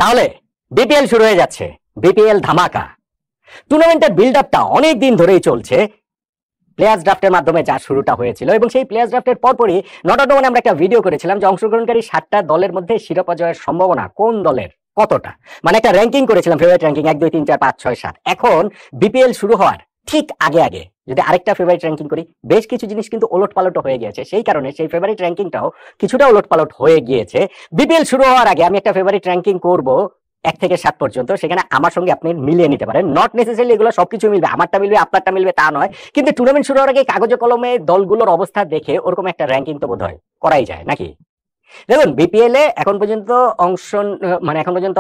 তাহলে বিপিএল শুরু হয়ে যাচ্ছে, বিপিএল ধামাকা। টুর্নামেন্টের বিল্ড আপটা অনেক দিন ধরেই চলছে। প্লেয়ার্স ড্রাফটের মাধ্যমে যা শুরুটা হয়েছিল এবং সেই প্লেয়ার্স ড্রাফটের পরপরই নটডমনে আমরা একটা ভিডিও করেছিলাম যে অংশগ্রহণকারী 7টা দলের মধ্যে শিরোপা জয়ের সম্ভাবনা কোন দলের কতটা, মানে একটা র্যাঙ্কিং করেছিলাম, ফেভারিট র্যাঙ্কিং 1 2 3 4 5 6 7। এখন বিপিএল শুরু হওয়ার ঠিক আগে আগে যদি আরেকটা ফেভারিট র্যাঙ্কিং করি, বেশ কিছু জিনিস কিন্তু ওলটপালট হয়ে গিয়েছে। সেই কারণে সেই ফেভারিট র্যাঙ্কিংটাও কিছুটা ওলটপালট হয়ে গিয়েছে। বিপিএল শুরু হওয়ার আগে আমি একটা ফেভারিট র্যাঙ্কিং করব 1 থেকে 7 পর্যন্ত, সেখানে আমার সঙ্গে আপনি মিলিয়ে নিতে পারেন। নট নেসেসারিলি এগুলো সবকিছু মিলবে, আমারটা মিলবে আপনারটা মিলবে তা নয়, কিন্তু টুর্নামেন্ট শুরু হওয়ার আগে কাগজে কলমে দলগুলোর অবস্থা দেখে ওরকম একটা র্যাঙ্কিং তো বোধহয় করাই যায় নাকি। দেখুন বিপিএল এ এখন পর্যন্ত এখন পর্যন্ত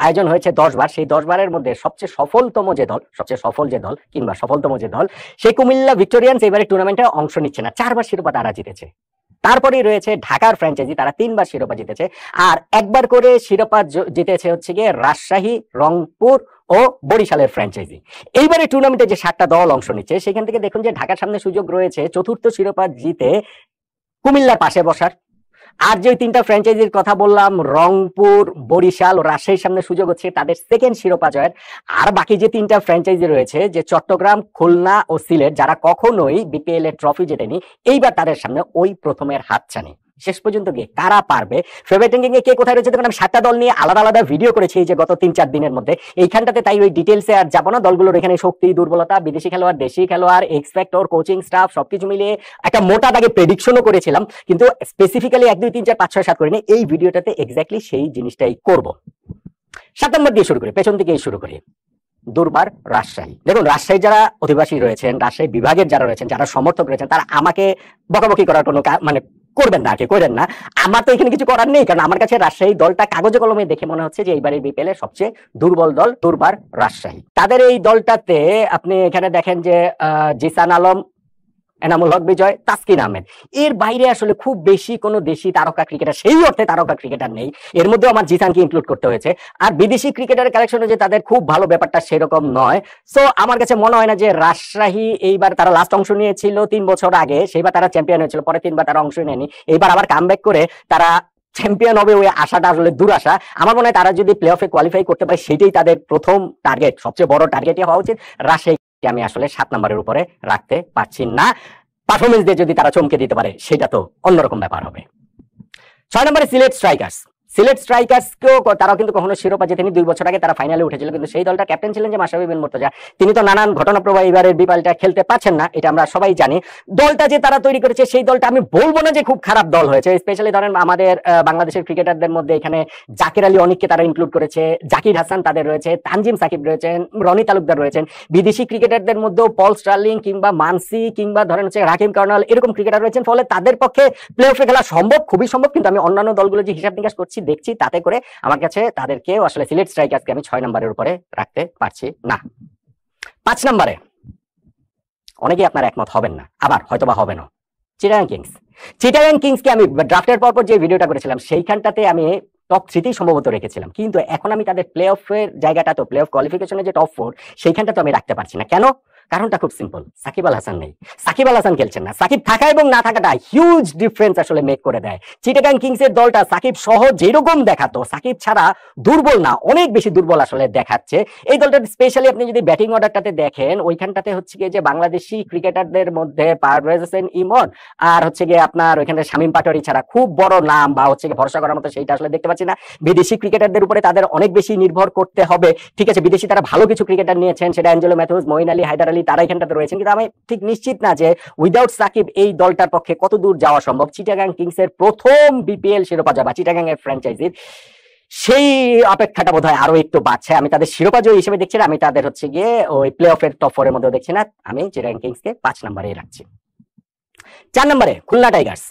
আয়োজন হয়েছে 10 বার। সেই 10 বারের মধ্যে সবচেয়ে সফলতম যে দল কিংবা সফলতম যে দল, সেই কুমিল্লা ভিক্টোরিয়ান্স এবারে টুর্নামেন্টে অংশ নিচ্ছে না। 4 বার শিরোপা তারা জিতেছে। তারপরেই রয়েছে ঢাকার ফ্র্যাঞ্চাইজি, তারা 3 বার শিরোপা জিতেছে। আর একবার করে শিরোপা জিতেছে হচ্ছে গিয়ে রাজশাহী, রংপুর ও বরিশালের ফ্র্যাঞ্চাইজি। এইবারে টুর্নামেন্টে যে 7টা দল অংশ নিচ্ছে সেখান থেকে দেখুন যে ঢাকার সামনে সুযোগ রয়েছে চতুর্থ শিরোপা জিতে কুমিল্লার পাশে বসার। আর যে 3টা ফ্র্যাঞ্চাইজির কথা বললাম, রংপুর, বরিশাল ও রাজশাহীর সামনে সুযোগ হচ্ছে তাদের সেকেন্ড শিরোপা জয়ের। আর বাকি যে 3টা ফ্র্যাঞ্চাইজি রয়েছে, যে চট্টগ্রাম, খুলনা ও সিলেট, যারা কখনোই বিপিএল এর ট্রফি জেতেনি, এইবার তাদের সামনে ওই প্রথমের হাতছানি। শেষ পর্যন্ত গিয়ে কারা পারবে, ফেভারিট র্যাঙ্কিং এ কে কোথায় রয়েছে, তখন আমি 7টা দল নিয়ে আলাদা আলাদা ভিডিও করেছি যে গত 3-4 দিনের মধ্যে। এইখানটাতে তাই ওই ডিটেলসে আর যাবো না। দলগুলোর এখানে শক্তি, দুর্বলতা, বিদেশি খেলোয়াড়, দেশি খেলোয়াড়, এক্স ফ্যাক্টর, কোচিং স্টাফ সবকিছু মিলিয়ে একটা মোটা দাগে প্রেডিকশনও করেছিলাম, কিন্তু স্পেসিফিক্যালি 1 2 3 4 5 6 7 করিনি। এই ভিডিওটাতে এক্স্যাক্টলি সেই জিনিসটাই করব। 7 নম্বর দিয়ে শুরু করি, পেছন থেকেই শুরু করি। দুর্বার রাজশাহী। দেখুন রাজশাহী যারা অধিবাসী রয়েছেন, রাজশাহী বিভাগের যারা রয়েছেন, যারা সমর্থক রয়েছেন, তারা আমাকে বকাবকি করার কোনো করবেন না, করেন না। আমার তো এখানে কিছু করার নেই, কারণ আমার কাছে রাজশাহী দলটা কাগজে কলমে দেখে মনে হচ্ছে যে এইবারের বিপিএল এর সবচেয়ে দুর্বল দল দুর্বার রাজশাহী। তাদের এই দলটাতে আপনি এখানে দেখেন যে জিসান আলম, এনামুল হক বিজয়, তাসকিন আহমেদ, এর বাইরে আসলে খুব বেশি কোনো দেশি তারকা ক্রিকেটার, সেই অর্থে তারকা ক্রিকেটার নেই। এর মধ্যে আমার জিসানকে ইনক্লুড করতে হয়েছে। আর বিদেশি ক্রিকেটারের কালেকশন যে তাদের খুব ভালো, ব্যাপারটা সেরকম নয়। সো আমার কাছে মনে হয় না যে রাজশাহী, এইবার তারা লাস্ট অংশ নিয়েছিল 3 বছর আগে, সেইবার তারা চ্যাম্পিয়ন হয়েছিল, পরে 3 বার তারা অংশ নেয়নি। এইবার আবার কামব্যাক করে তারা চ্যাম্পিয়ন হবে, ওই আশাটা আসলে দুরাশা। আমার মনে হয় তারা যদি প্লে অফে কোয়ালিফাই করতে পারে, সেটাই তাদের প্রথম টার্গেট, সবচেয়ে বড় টার্গেটই হওয়া উচিত। রাজশাহীকে আমি আসলে 7 নম্বরের উপরে রাখতে পারছি না। পারফরমেন্স দিয়ে যদি তারা চমকে দিতে পারে, সেটা তো অন্যরকম ব্যাপার হবে। 6 নম্বরে সিলেট স্ট্রাইকার্স। সিলেট স্ট্রাইকার্সকেও তারাও কিন্তু কখনো শিরোপা জেতেনি। 2 বছর আগে তারা ফাইনালে উঠেছিল, কিন্তু সেই দলটা ক্যাপ্টেন ছিলেন যে মাশরাফি বিন মুর্তজা। তিনি তো নানান ঘটনাপ্রবাহ এবারের বিপিএলটা খেলতে পারছেন না, এটা আমরা সবাই জানি। দলটা যে তারা তৈরি করেছে, সেই দলটা আমি বলবো না যে খুব খারাপ দল হয়েছে। স্পেশালি ধরেন আমাদের বাংলাদেশের ক্রিকেটারদের মধ্যে এখানে জাকির আলী অনিককে তারা ইনক্লুড করেছে, জাকির হাসান তাদের রয়েছে, তানজিম সাকিব রয়েছেন, রনি তালুকদার রয়েছেন। বিদেশি ক্রিকেটারদের মধ্যেও পল স্টার্লিং কিংবা মানসি কিংবা ধরেন হচ্ছে রাকিম কর্নাল, এরকম ক্রিকেটার রয়েছেন। ফলে তাদের পক্ষে প্লে অফে খেলা সম্ভব, খুবই সম্ভব। কিন্তু আমি অন্যান্য দলগুলো যে হিসাব নিকাশ করছি, দেখছি, তাতে করে আমার কাছে তাদেরকেও আসলে সিলেট স্ট্রাইকার্সকে আমি 6 নম্বরের উপরে রাখতে পারছি না। 5 নম্বরে অনেকেই আপনার একমত হবেন না, আবার হয়তোবা হবে না, চিটাগাং কিংস। চিটাগাং কিংসকে আমি ড্রাফটের পর যে ভিডিওটা করেছিলাম, সেইখানটাতে আমি টপ 3তেই সম্ভবত রেখেছিলাম, কিন্তু এখন আমি তাদের প্লে অফের জায়গাটা, তো প্লে অফ কোয়ালিফিকেশনের যে টপ 4, সেইখানটা তো আমি রাখতে পারছি না। কেন? কারণটা খুব সিম্পল, সাকিব আল হাসান নেই। সাকিব আল হাসান খেলছেন না। সাকিব থাকা এবং না থাকাটা হিউজ ডিফারেন্স আসলে মেক করে দেয়। চিটাগাং কিংস এর দলটা সাকিব সহ যেরকম দেখাতো, সাকিব ছাড়া দুর্বল না, অনেক বেশি দুর্বল আসলে দেখাচ্ছে। এই দলটা স্পেশালি আপনি যদি ব্যাটিং অর্ডারটাতে দেখেন, ওইখানটাতে হচ্ছে গিয়ে যে বাংলাদেশি ক্রিকেটারদের মধ্যে পারভেজ হোসেন ইমন আর হচ্ছে গিয়ে আপনার ওইখানে শামীম পাটোয়ারি ছাড়া খুব বড় নাম বা হচ্ছে গিয়ে ভরসা করার মতো সেইটা আসলে দেখতে পাচ্ছি না। বিদেশি ক্রিকেটারদের উপরে তাদের অনেক বেশি নির্ভর করতে হবে। ঠিক আছে, বিদেশি তারা ভালো কিছু ক্রিকেটার নিয়েছেন, সেটা অ্যাঞ্জেলো ম্যাথুজ, মঈন আলী, হায়দার আলী, তারা এখানটাতে রয়েছেন, কিন্তু আমি ঠিক নিশ্চিত না যে উইদাউট সাকিব এই দলটার পক্ষে কত দূর যাওয়া সম্ভব। চিটাগাং কিংস এর প্রথম বিপিএল শিরোপা জয় বা চিটাগাং এর ফ্র্যাঞ্চাইজির সেই অপেক্ষাটা বোধহয় আরো একটু বাড়ছে। আমি তাদের শিরোপা জয় হিসেবে দেখছি না, আমি তাদের হচ্ছে গিয়ে ওই প্লে অফের টপ 4 এর মধ্যে দেখছি না। আমি চিটাগাং কিংসকে 5 নম্বরে রাখছি। 4 নম্বরে খুলনা টাইগার্স।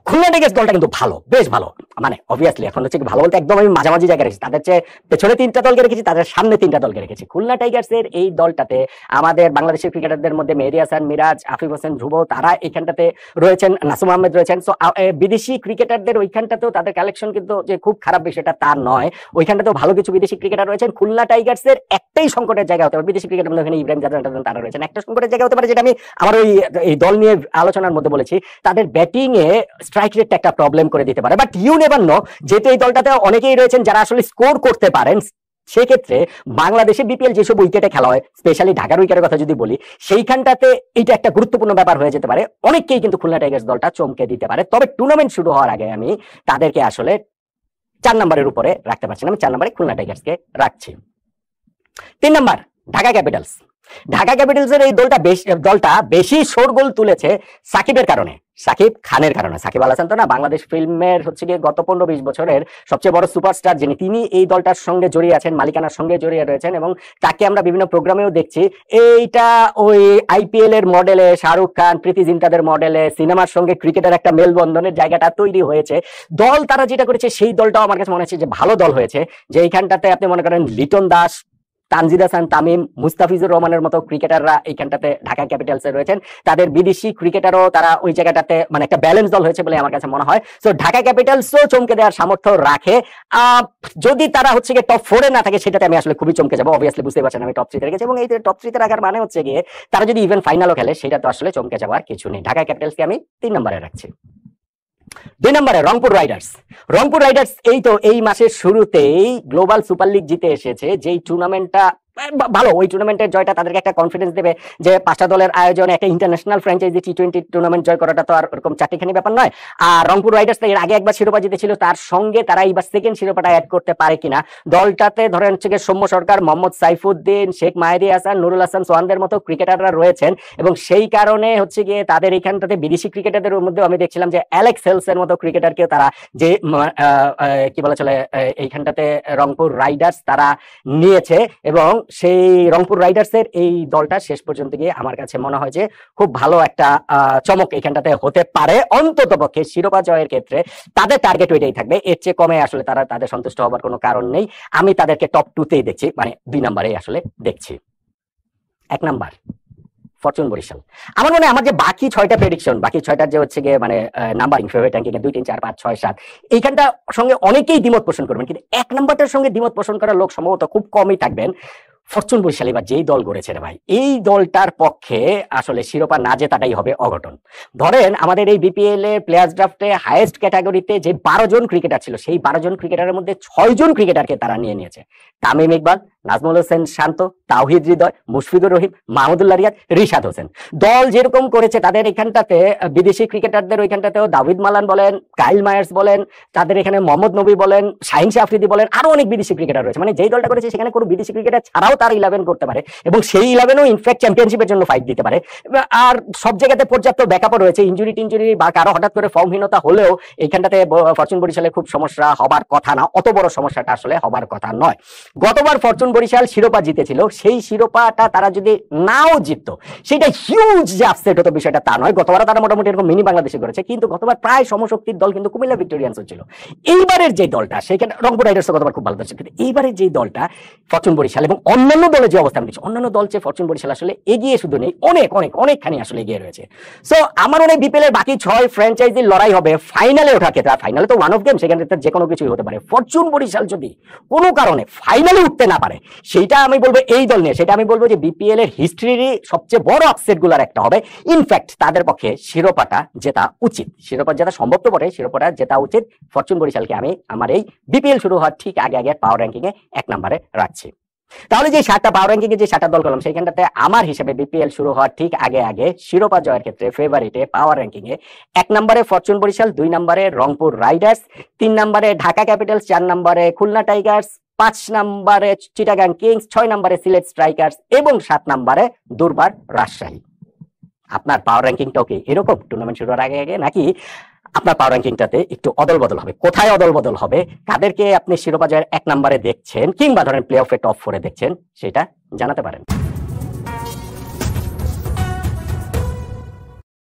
খুলনা টাইগার্স দলটা কিন্তু ভালো, বেশ ভালো, মানে অবভিয়াসলি এখন হচ্ছে ভালো বলতে একদম আমি মাঝামাঝি জায়গায় রেখেছি। তাদের চেয়ে পেছনে 3টা দলকে রেখেছি, তাদের সামনে 3টা দলকে রেখেছি। খুলনা টাইগার্স এর এই দলটাতে আমাদের বাংলাদেশের ক্রিকেটারদের মধ্যে মেহেদী হাসান, মিরাজ, আফিফ হোসেন, ধ্রুব, তারা এখানটাতে রয়েছেন, নাসুম আহমেদ রয়েছেন। সো বিদেশি ক্রিকেটারদের ওইখানটাতেও তাদের কালেকশন কিন্তু যে খুব খারাপ বিষয়টা তা নয়, ওইখানটাতেও ভালো কিছু বিদেশি ক্রিকেটার রয়েছেন। খুলনা টাইগার্স এর একটাই সংকটের জায়গা হতে পারে, বিদেশি ক্রিকেটার মধ্যে এখানে ইব্রাহিম জাদেজা তারা রয়েছেন, একটা সংকটের জায়গা হতে পারে, যেটা আমি আমার এই দল নিয়ে আলোচনার মধ্যে বলেছি, তাদের ব্যাটিং এ স্ট্রাইক রেটটা একটা প্রবলেম করে দিতে পারে। বাট ইউ নেভার নো, যেহেতু এই দলটাতে অনেকেই রয়েছেন যারা আসলে স্কোর করতে পারেন, সেক্ষেত্রে বাংলাদেশে বিপিএল যেসব উইকেটে খেলা হয়, স্পেশালি ঢাকার উইকেটের কথা যদি বলি, সেইখানটাতে এটা একটা গুরুত্বপূর্ণ ব্যাপার হয়ে যেতে পারে। অনেককেই কিন্তু খুলনা টাইগার্স দলটা চমকে দিতে পারে। তবে টুর্নামেন্ট শুরু হওয়ার আগে আমি তাদেরকে আসলে 4 নম্বরের উপরে রাখতে পারছি না, আমি 4 নম্বরে খুলনা টাইগার্সকে রাখছি। 3 নম্বর ঢাকা ক্যাপিটালস। ঢাকা ক্যাপিটালসের এই দলটা বেশি শোরগোল তুলেছে সাকিবের কারণে, সাকিব খানের কারণে। সাকিব আল হাসান তো না, বাংলাদেশ ফিল্মের হচ্ছে গিয়ে গত 15-20 বছরের সবচেয়ে বড় সুপারস্টার যিনি, তিনি এই দলটার সঙ্গে জড়িয়ে আছেন, মালিকানার সঙ্গে জড়িয়ে রয়েছেন এবং তাকে আমরা বিভিন্ন প্রোগ্রামেও দেখছি। এইটা ওই আইপিএল এর মডেলে, শাহরুখ খান প্রীতি জিন্টাদের মডেলে সিনেমার সঙ্গে ক্রিকেটের একটা মেলবন্ধনের জায়গাটা তৈরি হয়েছে। দল তারা যেটা করেছে সেই দলটাও আমার কাছে মনে হচ্ছে যে ভালো দল হয়েছে। যে এইখানটাতে আপনি মনে করেন লিটন দাস, তানজিদ হাসান তামিম, মুস্তাফিজুর রহমানের মতো ক্রিকেটাররা এইখানটাতে ঢাকা ক্যাপিটালসে রয়েছেন। তাদের বিদেশি ক্রিকেটারও তারা ওই জায়গাটাতে মানে একটা ব্যালেন্স দল হয়েছে বলে আমার কাছে মনে হয়। সো ঢাকা ক্যাপিটালসও চমকে দেওয়ার সামর্থ্য রাখে। যদি তারা হচ্ছে গিয়ে টপ 4-এ না থাকে, সেটাতে আমি আসলে খুবই চমকে যাবো। অবভিয়াসলি বুঝতে পারছেন আমি টপ 3-তে রেখেছি এবং এই টপ 3-তে রাখার মানে হচ্ছে গিয়ে তারা যদি ইভেন ফাইনালও খেলে, সেটা তো আসলে চমকে যাওয়ার কিছু নেই। ঢাকা ক্যাপিটালসকে আমি 3 নম্বরে রাখছি। 2 নম্বরে রংপুর রাইডার্স। রংপুর রাইডার্স এই তো এই মাসের শুরুতেই গ্লোবাল সুপার লিগ জিতে এসেছে, যেই টুর্নামেন্টটা ভালো। ওই টুর্নামেন্টের জয়টা তাদেরকে একটা কনফিডেন্স দেবে যে 5টা দলের আয়োজনে একটা ইন্টারন্যাশনাল ফ্র্যাঞ্চাইজি T20 টুর্নামেন্ট জয় করাটা তো আর এরকম চারটিখানি ব্যাপার নয়। আর রংপুর রাইডার্স এর আগে একবার শিরোপা জিতেছিল, তার সঙ্গে তারা এইবার সেকেন্ড শিরোপাটা অ্যাড করতে পারে কিনা। দলটাতে ধরেন হচ্ছে গিয়ে সৌম্য সরকার, মোহাম্মদ সাইফুদ্দিন, শেখ মাহেদী হাসান, নুরুল হাসান সোহানদের মতো ক্রিকেটাররা রয়েছেন এবং সেই কারণে হচ্ছে গিয়ে তাদের এইখানটাতে বিদেশি ক্রিকেটারদের মধ্যে আমি দেখছিলাম যে অ্যালেক্স হেলস এর মতো ক্রিকেটারকে তারা যে কি বলা চলে এইখানটাতে রংপুর রাইডার্স তারা নিয়েছে এবং সেই রংপুর রাইডার্সের এই দলটা শেষ পর্যন্ত গিয়ে আমার কাছে মনে হয় যে খুব ভালো একটা চমক এখানটাতে হতে পারে। অন্তত পক্ষে শিরোপা জয়ের ক্ষেত্রে তাদের টার্গেট ওইটাই থাকবে, এর চেয়ে কমে আসলে তাদের সন্তুষ্ট হবার কোনো কারণ নেই। আমি তাদেরকে টপ 2-তেই দেখছি, মানে 2 নম্বরে আসলে দেখছি। 1 নম্বর ফরচুন বরিশাল। আমার মনে হয় আমার যে বাকি 6টা প্রেডিকশন, বাকি 6টার যে হচ্ছে গিয়ে মানে নাম্বারিং ফেভারিট র্যাঙ্কিং 2, 3, 4, 5, 6, 7 এইখানটা সঙ্গে অনেকেই দ্বিমত পোষণ করবেন, কিন্তু 1 নম্বরটার সঙ্গে দ্বিমত পোষণ করার লোক সম্ভবত খুব কমই থাকবেন। ফরচুন বরিশাল এবার যেই দল গড়েছে রে ভাই, এই দলটার পক্ষে আসলে শিরোপা না জেতাটাই হবে অঘটন। ধরেন আমাদের এই বিপিএল এর প্লেয়ার্স ড্রাফটে হাইয়েস্ট ক্যাটাগরিতে যে 12 জন ক্রিকেটার ছিল, সেই 12 জন ক্রিকেটারের মধ্যে 6 জন ক্রিকেটারকে তারা নিয়েছে। তামিম ইকবাল, নাজমুল হোসেন শান্ত, তাওহিদ হৃদয়, মুশফিকুর রহিম, মাহমুদুল্লাহ রিয়াদ, রিশাদ হোসেন। দল যেরকম করেছে তাদের এখানটাতে বিদেশি ক্রিকেটারদের ওইখানটাতেও দাভিদ মালান বলেন, কাইল মায়ার্স বলেন, তাদের এখানে মোহাম্মদ নবী বলেন, শাহিন শাহ আফ্রিদি বলেন, আরো অনেক বিদেশি ক্রিকেটার রয়েছে। মানে যেই দলটা করেছে সেখানে কোনো বিদেশি ক্রিকেটার ছাড়াও তার 11 করতে পারে এবং সেই 11ও ইনফ্যাক্ট চ্যাম্পিয়নশিপের জন্য ফাইট দিতে পারে। আর সব জায়গাতে পর্যাপ্ত ব্যাকআপও রয়েছে। ইনজুরি টিনজুরি বা কারো হঠাৎ করে ফর্মহীনতা হলেও এইখানটাতে ফরচুন বরিশালে খুব সমস্যা হবার কথা না, অত বড় সমস্যাটা আসলে হবার কথা নয়। গতবার ফরচুন বরিশাল শিরোপা জিতেছিল, সেই শিরোপাটা তারা যদি নাও জিততো সেটা হিউজ যে আপসেট হতো বিষয়টা তা নয়। গতবার তারা মোটামুটি এরকম মিনি বাংলাদেশে করেছে, কিন্তু গতবার প্রায় সমশক্তির দল কিন্তু কুমিল্লা ভিক্টোরিয়ান্স ছিল। এইবারের যে দলটা সেখানে রংপুর রাইডার্স গতবার খুব ভালো দল ছিল, কিন্তু এইবারের যে দলটা ফরচুন বরিশাল এবং অন্যান্য দলের যে অবস্থান দিচ্ছে, অন্যান্য দল চেয়ে ফরচুন বরিশাল আসলে এগিয়ে শুধু নেই, অনেকখানি আসলে এগিয়ে রয়েছে। সো আমার মনে হয় বিপিএল এর বাকি 6 ফ্র্যাঞ্চাইজির লড়াই হবে ফাইনালে ওঠার ক্ষেত্রে। ফাইনালে তো ওয়ান অফ গেম, সেখানে যে কোনো কিছুই হতে পারে। ফরচুন বরিশাল যদি কোনো কারণে ফাইনালে উঠতে না পারে, সেটা আমি বলবো এই দল নিয়ে, সেটা আমি বলবো যে বিপিএল এর হিস্ট্রির সবচেয়ে বড় আপসেট গুলার একটা হবে। ইনফ্যাক্ট তাদের পক্ষে শিরোপাটা জেতা উচিত, শিরোপা জেতা সম্ভব তো বটে, শিরোপাটা জেতা উচিত। ফরচুন বরিশালকে আমি আমার এই বিপিএল শুরু হওয়ার ঠিক আগে পাওয়ার র্যাঙ্কিং এ 1 নম্বরে রাখছি। তাহলে যে 7টা পাওয়ার র্যাঙ্কিং এ যে 7টা দল করলাম, সেইখানটাতে আমার হিসেবে বিপিএল শুরু হওয়ার ঠিক আগে শিরোপা জয়ের ক্ষেত্রে ফেভারিটে পাওয়ার র্যাঙ্কিং এ 1 নম্বরে ফরচুন বরিশাল, 2 নম্বরে রংপুর রাইডার্স, 3 নম্বরে ঢাকা ক্যাপিটালস, 4 নম্বরে খুলনা টাইগার্স, 5 নম্বরে চিটাগাং কিংস, 6 নম্বরে সিলেট স্ট্রাইকার্স এবং 7 নম্বরে দুর্বার রাজশাহী। আপনার পাওয়ার র্যাঙ্কিংটাও কি এরকম টুর্নামেন্ট শুরু হওয়ার আগে নাকি আপনার পাওয়ার র্যাঙ্কিংটাতে একটু অদল বদল হবে? কোথায় অদল বদল হবে, কাদেরকে আপনি শিরোপা জয়ের 1 নম্বরে দেখছেন কিংবা ধরেন প্লে অফে টপ 4-এ দেখছেন, সেটা জানাতে পারেন।